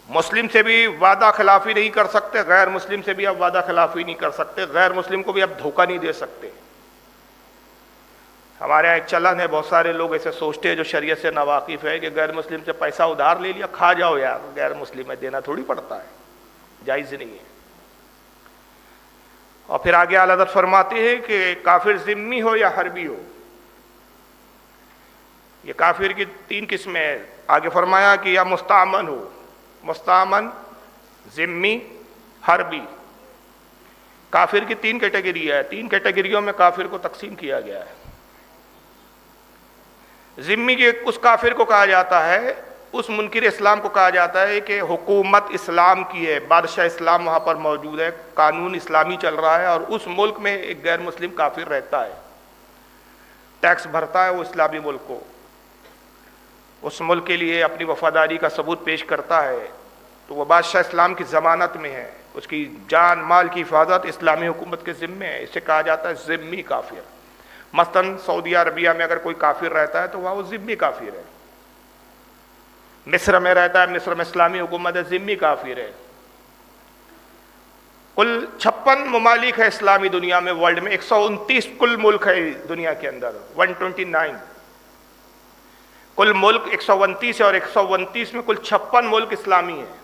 مسلم سے بھی وعدہ خلافی نہیں کر سکتے، غیر مسلم سے بھی اب وعدہ خلافی نہیں کر سکتے، غیر مسلم کو بھی اب دھوکہ نہیں دے سکتے۔ ہمارے یہاں ایک چلن ہے، بہت سارے لوگ ایسے سوچتے ہیں جو شریعت سے ناواقف ہے کہ غیر مسلم سے پیسہ ادھار لے لیا، کھا جاؤ یار، غیر مسلم ہے، دینا تھوڑی پڑتا ہے، جائز نہیں ہے۔ اور پھر آگے اعلیٰ حضرت فرماتے ہیں کہ کافر ذمی ہو یا حربی ہو، یہ کافر کی تین قسمیں ہیں۔ آگے فرمایا کہ یا مستعمن ہو، مستعمن، ذمی، حربی۔ کافر کی تین کیٹیگری ہے، تین کیٹیگریوں میں کافر کو تقسیم کیا گیا ہے۔ ذمی کے اس کافر کو کہا جاتا ہے، اس منکر اسلام کو کہا جاتا ہے کہ حکومت اسلام کی ہے، بادشاہ اسلام وہاں پر موجود ہے، قانون اسلامی چل رہا ہے، اور اس ملک میں ایک غیر مسلم کافر رہتا ہے، ٹیکس بھرتا ہے وہ اسلامی ملک کو، اس ملک کے لیے اپنی وفاداری کا ثبوت پیش کرتا ہے، تو وہ بادشاہ اسلام کی ضمانت میں ہے، اس کی جان مال کی حفاظت اسلامی حکومت کے ذمے ہے، اسے کہا جاتا ہے ذمی کافر۔ مثلاً سعودی عربیہ میں اگر کوئی کافر رہتا ہے تو وہاں وہ ذمی کافر ہے، مصر میں رہتا ہے، مصر میں اسلامی حکومت ہے، ذمی کافر ہے۔ کل 56 ممالک ہے اسلامی دنیا میں، ورلڈ میں 129 کل ملک ہے دنیا کے اندر، 129 کل ملک 129 ہے، اور 129 میں کل 56 ملک اسلامی ہیں۔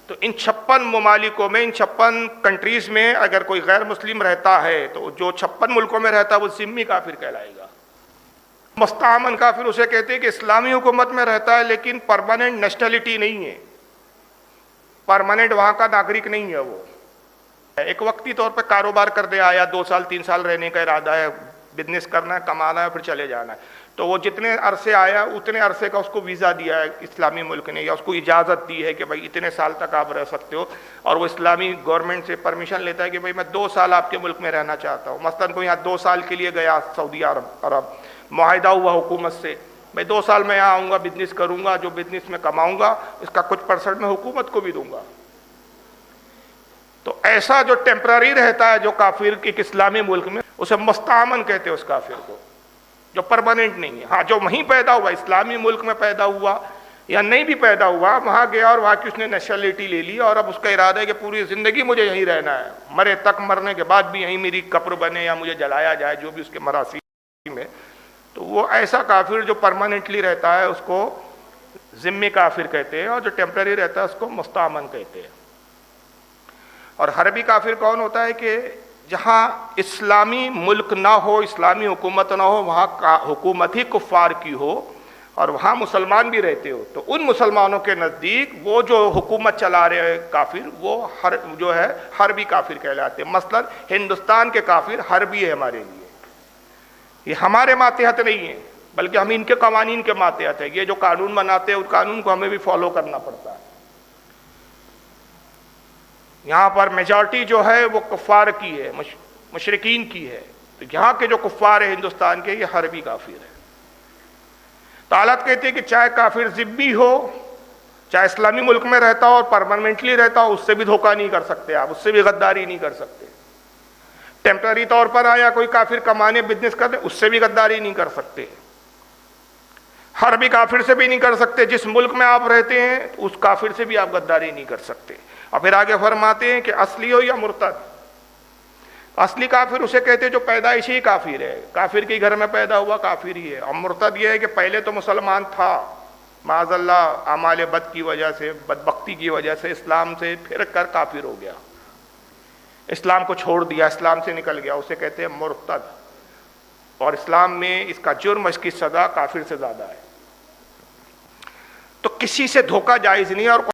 تو ان 56 ممالکوں میں، ان 56 کنٹریز میں اگر کوئی غیر مسلم رہتا ہے تو جو 56 ملکوں میں رہتا ہے وہ ذمی کافر کہلائے گا۔ مستعمن کافر اسے کہتے ہیں کہ اسلامی حکومت میں رہتا ہے لیکن پرماننٹ نیشنلٹی نہیں ہے، پرماننٹ وہاں کا ناگرک نہیں ہے، وہ ایک وقتی طور پہ کاروبار کرنے آیا، 2 سال 3 سال رہنے کا ارادہ ہے، بزنس کرنا ہے، کمانا ہے، پھر چلے جانا ہے، تو وہ جتنے عرصے آیا اتنے عرصے کا اس کو ویزا دیا ہے اسلامی ملک نے، یا اس کو اجازت دی ہے کہ بھائی اتنے سال تک آپ رہ سکتے ہو، اور وہ اسلامی گورنمنٹ سے پرمیشن لیتا ہے کہ بھائی میں 2 سال آپ کے ملک میں رہنا چاہتا ہوں۔ مثلاً کوئی یہاں 2 سال کے لیے گیا سعودی عرب، معاہدہ ہوا حکومت سے، میں 2 سال میں یہاں آؤں گا، بزنس کروں گا، جو بزنس میں کماؤں گا اس کا کچھ پرسنٹ میں حکومت کو بھی دوں گا۔ تو ایسا جو ٹیمپرری رہتا ہے جو کافر ایک اسلامی ملک میں، اسے مستعمن کہتے ہیں اس کافر کو، جو پرماننٹ نہیں ہے۔ ہاں جو وہیں پیدا ہوا، اسلامی ملک میں پیدا ہوا یا نہیں بھی پیدا ہوا، وہاں گیا اور وہاں کی اس نے نیشنلٹی لے لی، اور اب اس کا ارادہ ہے کہ پوری زندگی مجھے یہیں رہنا ہے، مرے تک، مرنے کے بعد بھی یہیں میری قبر بنے یا مجھے جلایا جائے، جو بھی اس کے مراسم میں، تو وہ ایسا کافر جو پرماننٹلی رہتا ہے اس کو ذمی کافر کہتے ہیں، اور جو ٹیمپرری رہتا ہے اس کو مستعمن کہتے ہیں۔ اور حربی کافر کون ہوتا ہے کہ جہاں اسلامی ملک نہ ہو، اسلامی حکومت نہ ہو، وہاں حکومت ہی کفار کی ہو اور وہاں مسلمان بھی رہتے ہو، تو ان مسلمانوں کے نزدیک وہ جو حکومت چلا رہے ہیں کافر، وہ جو ہے حربی کافر کہلاتے ہیں۔ مثلا ہندوستان کے کافر حربی ہے ہمارے لیے، یہ ہمارے ماتحت نہیں ہے بلکہ ہم ان کے قوانین کے ماتحت ہیں، یہ جو قانون بناتے ہیں اس قانون کو ہمیں بھی فالو کرنا پڑتا ہے۔ یہاں پر میجارٹی جو ہے وہ کفار کی ہے، مشرکین کی ہے، تو یہاں کے جو کفار ہیں ہندوستان کے، یہ حربی کافر ہے۔ تو حالت کہتے ہیں کہ چاہے کافر ذمی ہو، چاہے اسلامی ملک میں رہتا ہو اور پرماننٹلی رہتا ہو، اس سے بھی دھوکہ نہیں کر سکتے آپ، اس سے بھی غداری نہیں کر سکتے۔ ٹیمپرری طور پر آیا کوئی کافر کمانے، بزنس کرنے، اس سے بھی غداری نہیں کر سکتے۔ حربی کافر سے بھی نہیں کر سکتے، جس ملک میں آپ رہتے ہیں اس کافر سے بھی آپ غداری نہیں کر سکتے۔ اور پھر آگے فرماتے ہیں کہ اصلی ہو یا مرتد۔ اصلی کافر اسے کہتے ہیں جو پیدائشی کافر ہے، کافر کے گھر میں پیدا ہوا کافر ہی ہے۔ اور مرتد یہ ہے کہ پہلے تو مسلمان تھا، معاذ اللہ اعمال بد کی وجہ سے، بدبختی کی وجہ سے اسلام سے پھر کر کافر ہو گیا، اسلام کو چھوڑ دیا، اسلام سے نکل گیا، اسے کہتے ہیں مرتد۔ اور اسلام میں اس کا جرم، اس کی سزا کافر سے زیادہ ہے۔ تو کسی سے دھوکہ جائز نہیں ہے، اور